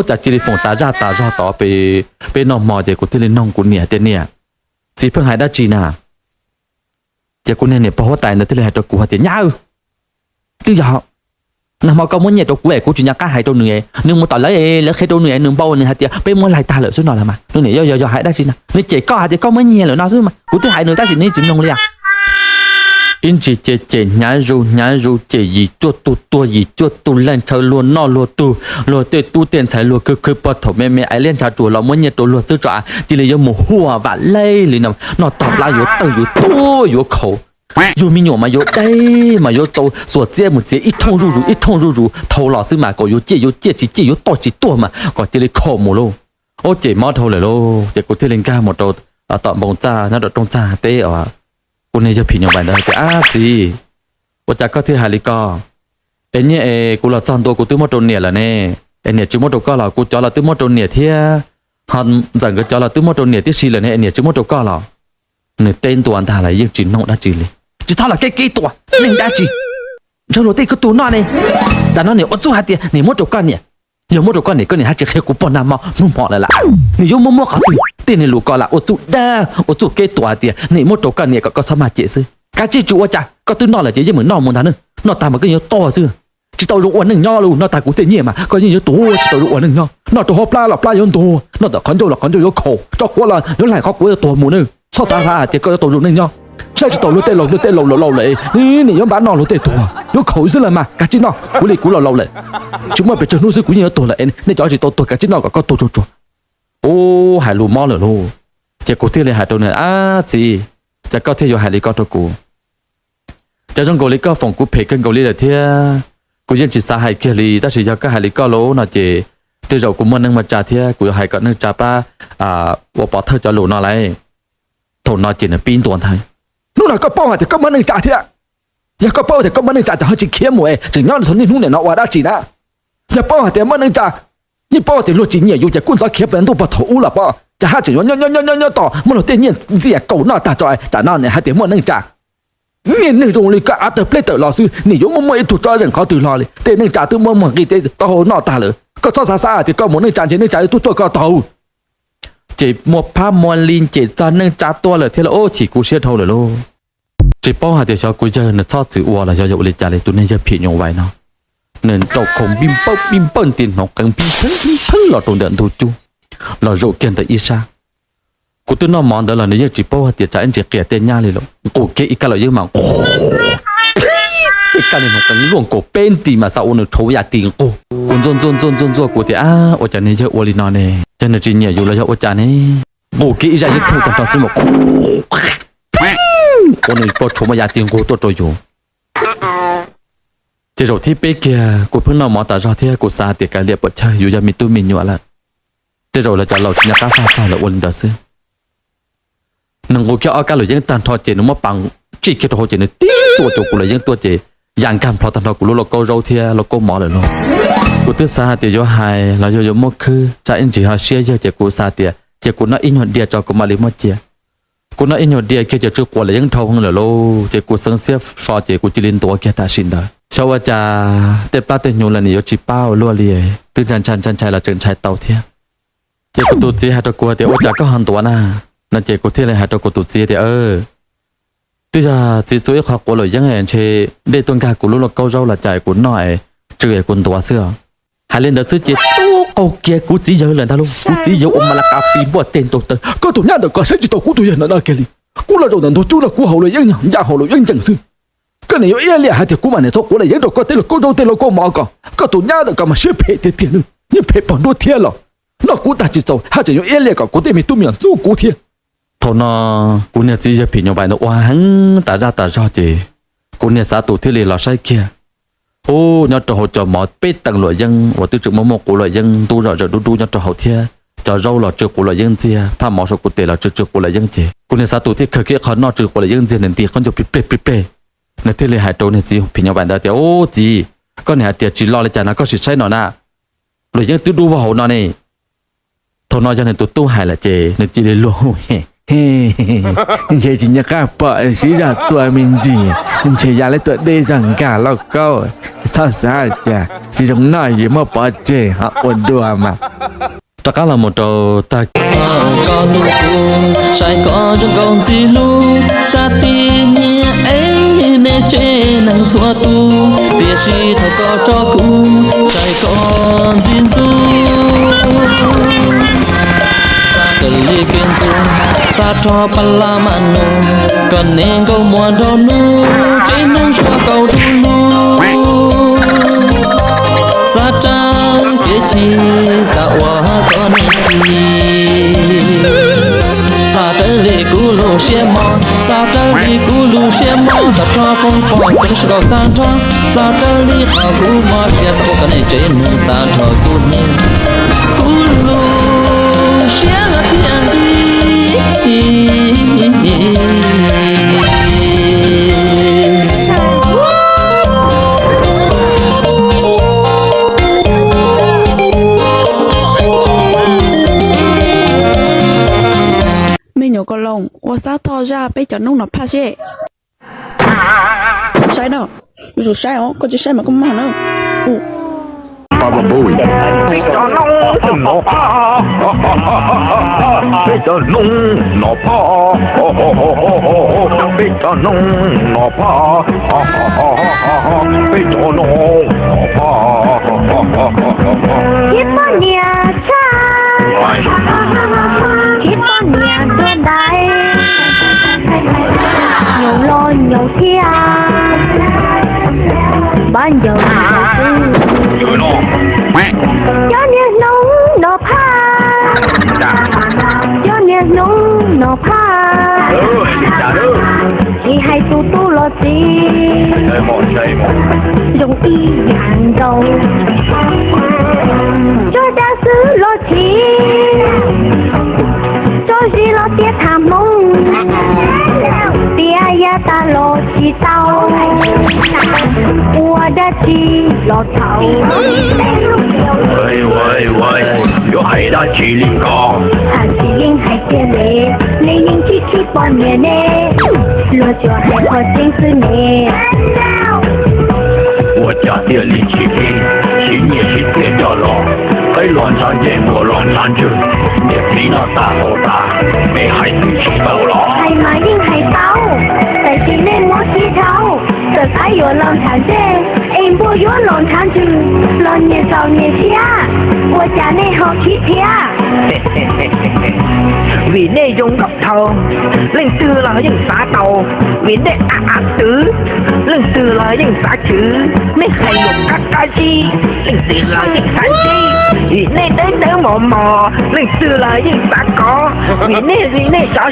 จากจีริฟงตาจ้าต่อไปนองมอเจกูที่เล่นน้องกูเนี่ยเตเนี่ยสิเพิ่งหายได้จีน่ะเจกูเนี่ยพอตายเนี่ยที่เลยหายตัวกูหายเตียยาวตื้อยาวนำมาก็มันเนี่ยตัวกูกูจีน่าก้าหายตัวเหนื่อยนึงมาต่อแล้วแค่ตัวเหนื่อยนึงเบาหนึ่งหายเตียไปมันไหลตาเหลือสุดหน่อยละมาตัวเนี่ยยาวหายได้จีน่ะนี่เจก็หายเตียก็มันเนี่ยเหลือน้อยสุดมากูที่หายหนึ่งได้จีนี่จีนงเลยอ่ะอินจีเจnhá ruเจยีตัวยีตัวเล่นเธอล้วนนอล้วนตัวเตียนใช้ล้วนคือปอดถมแม่ไอเล่นชาตัวเราเมื่อเนี่ยตัวล้วนซื้อจ่าจีเลยยังหมูหัวบะเล่หรือนำนอตอบลายอยู่ตั้งอยู่ตัวอยู่เขาอยู่มีหนูมาอยู่ได้มาอยู่โตส่วนเจี๊ยหมดเจี๊ย一通入头老师嘛ก็อยู่เจี๊ยจีอยู่ตัวมาก็จีเลยข้อมูลโลโอ้เจี๊ยมอเท่าเลยโลเจี๊ยกูที่เล่นก้าหมดตัวต่อบงจ้านั่นตรงจ้าเต้อ่ะกูเนี่ยจะผิดอย่างไรได้แต่จีว่าจะก็ที่หาลิก็เอ็นเนี่ยกูเราจอนตัวกูตื้อมอตัวเนี่ยแหละเนี่ยเอ็นเนี่ยจิ้มมอตัวก็เรากูจอเราตื้อมอตัวเนี่ยเที่ยหันจังก็จอเราตื้อมอตัวเนี่ยที่ซีเลยเนี่ยเอ็นเนี่ยจิ้มมอตัวก็เราเนี่ยเต้นตัวอันตรายยังจีนน้องได้จีเลยจีเท่าไหร่กี่ตัวนี่ได้จีเจ้าโรตีก็ตัวนอนเนี่ยแต่นอนเนี่ยโอ้จู่หาเตี้ยเนี่ยมอตัวก็เนี่ย有么多关你跟你还只黑股不那么弄跑了啦，你有么好对你路过了，我做的，我做给多点，你么多关你个什么解释？该记住我家，个对闹了姐姐们闹么他呢？闹他们跟有多是，知道如我能闹路，闹大股对你嘛，个人有多，知道如我能闹，闹多好拉了，拉有多，闹到看就有口，照过了有来好股有多么呢？错啥点个多如能闹。现在走路对路嘞，你要把闹路对多，有口是了嘛？赶紧闹，鼓励鼓老嘞，怎么被这路是鼓励要多了？你主要是多赶紧闹个多。哦，还路猫了咯，这古天嘞还多呢啊子，这高天有还里高多股，这种古里高phòng股赔跟古里的天，古人只杀还kia里，但是要个还里高咯，那这对着古么能么炸天，古还个能炸吧我把它叫路拿来，头拿进了边端台。นู่นน่ะก็ป้องแต่ก็มันนึงจ่าเถอะอย่าก็ป้องแต่ก็มันนึงจ่าจะให้จิเขี้ยมวยถึงย้อนสนนี่นู่นเนี่ยเนาะว่าได้จีนะอย่าป้องแต่มันนึงจ่านี่ป้องแต่รู้จีเนี่ยอยู่จะกุ้นซอเขี้ยเป็นตัวปะถูละป้อจะหาจีย้อนต่อมันเราเต้นเนี่ยเสียเก่าหน้าตาจอยแต่นั่นเนี่ยหาแต่มันนึงจ่าเนี่ยนึงตรงเลยก็อาจจะเปลี่ยนตลอดซื้อนี่อยู่มันไม่ถูกจอยเรื่องเขาตื่นรอเลยเต้นนึงจ่าตื่นมันกี่เต้ต่อหน้าตาเลยก็ซอซาแต่ก็มันนึงจ่าเจนึงจ่าตัวก็เต่าเจ็บมัวผ้ามัวลินเจ็บตอนนึงจับตัวเลยเทละโอ้ฉีกูเชี่ยเท่าเลยโลจีป้อหาเดี๋ยวชาวกูจะเนื้อชอบจืดวัวแล้วจะอยู่เลยจ่าเลยตัวนี้จะผิดอย่างไรเนาะเนื้อตกของบิมเปิ้ลตีนหอกกันบิมพึ่งหลอดตรงเดินดูจูหลอดโรเกนแต่อีชากูตัวน้องมองเดี๋ยวเราเนี่ยจีป้อหาเดี๋ยวจ่าเอ็นจีเกียเตียนย่าเลยหรอกูเกอีกาเราเยอะมากอีกาเนี่ยหอกกันล่วงกูเป็นตีมาซาอุนโถยาตีกูจนกูเดี๋ยวโอจานี่จะอวลินอนเนี่ยจะเนื้อจีเนี่ยอยู่แล้วจะโอจานี่กูเกอีจะยึดถูกตอนสมอง我那包筹码也订过多有，这肉体背个，我碰到毛大肉体，我杀的个猎不吃，有点米都米牛了，这肉了就老天家发烧了，我领导是，能够叫阿家来人单拖钱，那么帮，这个拖钱的第做就过来人多钱，人干跑单拖过路高肉体，路高毛了咯，我对杀的有害，แล้ว有么去，在因只下写一只我杀的，结果那因为dia着个嘛里么只。กูน่าอินโดเดียแค่จะจุกว่าเลยยังเท่าห้องเลยโลเจ้ากูสังเสียฟอเจ้ากูจิลินตัวแค่ตาชินได้ชาวจ้าเต็ดป้าเต็ดยูแล้วนี่ยจีเป้าลัวเลียตื่นชันชัยเราเจนชัยเต่าเทียเจ้ากูตัวจีหาตัวกูเดี๋ยวจ้าก็หันตัวน่ะนั่นเจ้ากูเที่ยวเลยหาตัวกูตัวจีเดี๋ยวตื่นจ้าจีจุ้ยขอกูเลยยังไงเชได้ต้นกากูรู้เราเก้าเจ้าละใจกูหน่อยเจอกูตัวเสื้อหาเล่นเดือดซื้อเจ็ดโอเคกูจีเยอะเลยท่านลุงกูจีเยอะอมมาละกาปีบวชเต็นตัวเตอก็ตัวนี้เด็กก็ใช้จิตตัวกูตัวยันนั่นแกลี่กูเราโดนตัวจู้ละกูเขาเลยยังยาเขาเลยยังจังซื้อก็เนี่ยเอเลี่ยหาเด็กกูมันเนี่ยชกกูเลยยังตัวก็เตลกูโดนเตลกูมาก็ตัวนี้เด็กก็มาเชื่อเพจเทียนนี่เพจปนตัวเทียนหรอน่ากูตัดจิตตัวหาจะ有เอเลี่ยก็กูเตมีตัวเมียจู้กูเทียนทนกูเนี่ยจีจะผิดอย่างไรนะว่าหังตาจ้าเจกูเนี่ยสาตุที่เลยเราใช้เคียโอ้ยอดหดจอหมอเป็ดตั้งหลายยังว่าตื้อจุกมะม่วงกูหลายยังตู้เราจะดูยอดหดเทียจอเราเราเจอกูหลายยังเจียผ้าหมอสกุลเตเราเจอกูหลายยังเจกูในสาตุที่เคยเกี่ยเขานอเจอกูหลายยังเจียหนึ่งตีเขาจะปิเป้ในที่เลยหายตัวเนี่ยจีพิญญาบันดาเดียวโอ้จีก็เนี่ยเดียวจีรอเลยจ้านะก็สิใช่หนอน่ะหลายยังตื้อดูว่าหัวนอนี่ทนนอจะในตัวตู้หายละเจในจีเลยโลเฮ้เจจินยากาปะสิราตัวมินจีเจยาเลยตัวเดจังกาแล้วก็ Sao sao chả chỉ trong nói gì mà bỏ chê họ ổn đùa mà ta cá là một trò ta có lu sai có trong con gì lu sa ti nhẹ ấy nè chê nàng xua tu tia si thọ có cho cu sai con gì du sa cần li kiên du sa cho palamano còn nên câu muôn đâu nu trên nâng xua cầu tu lu sa trang kia chi sa hoa con chi sa trở li cú lu xe mò sa trở li cú lu xe mò sa cho phong phong trên sợi tan cho sa trở li họ cú mò kia sa con này trên nương tan thọ cú ni cú lu xe là thiên đi nhiều con lồng,我啥套ra被cho nông nó phá xe. Sai đâu, dù sai ó, có chỉ sai mà không mà đâu. Baba Bowie bị cho nông nó phá bị cho nông nó phá bị cho nông nó phá bị cho nông nó phá Kiếp con nhà cha kiếp con nhà đơn đại nhiều lo nhiều kia ban giờ cho nên nó pha cho nên nó pha chỉ hay tu lo gì dùng y dạng đầu cho đa sứ lo gì cho gì lo tiếc tham mong tia ya ta lo chi tao ua đã chi lo thầu喂，又係得住呢個。還是應係嘅你應支持幫嘢呢，落咗係學正是你。我家的力氣今年是跌掉了，被亂產嘅我亂產住，也比那大老大，沒孩子起到了。係咪應係鬥？但是你冇指頭，就睇有亂產啫，應冇有亂產住，亂嘢就嘢些，我家你好欺騙。vì nê dùng góc thầu lên từ là những xã tàu vì nê tử lên từ là những xã chữ nê hay dùng các cái chi lên từ là những xã chi vì nê tới mò lên từ là những xã có vì nê sợ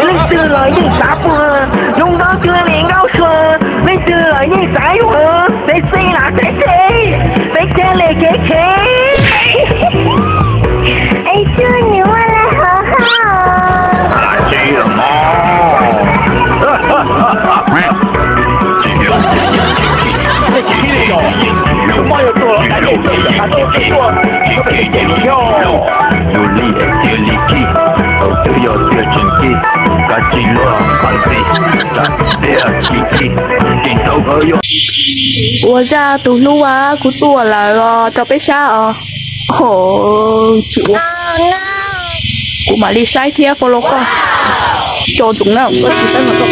lên từ là những xã vừa dùng đó chưa liền gấu xưa lên từ là những xã vừa để xây là để chơi lệ kế ấy chưa nhiều là hờ hờ chỉ là Ủa ra tụi nu à, của tôi là cho bé xa à. Ồ, chịu quá. Của mà đi sai thiệt follow con. Cho chúng nào, có chỉ sai mà không.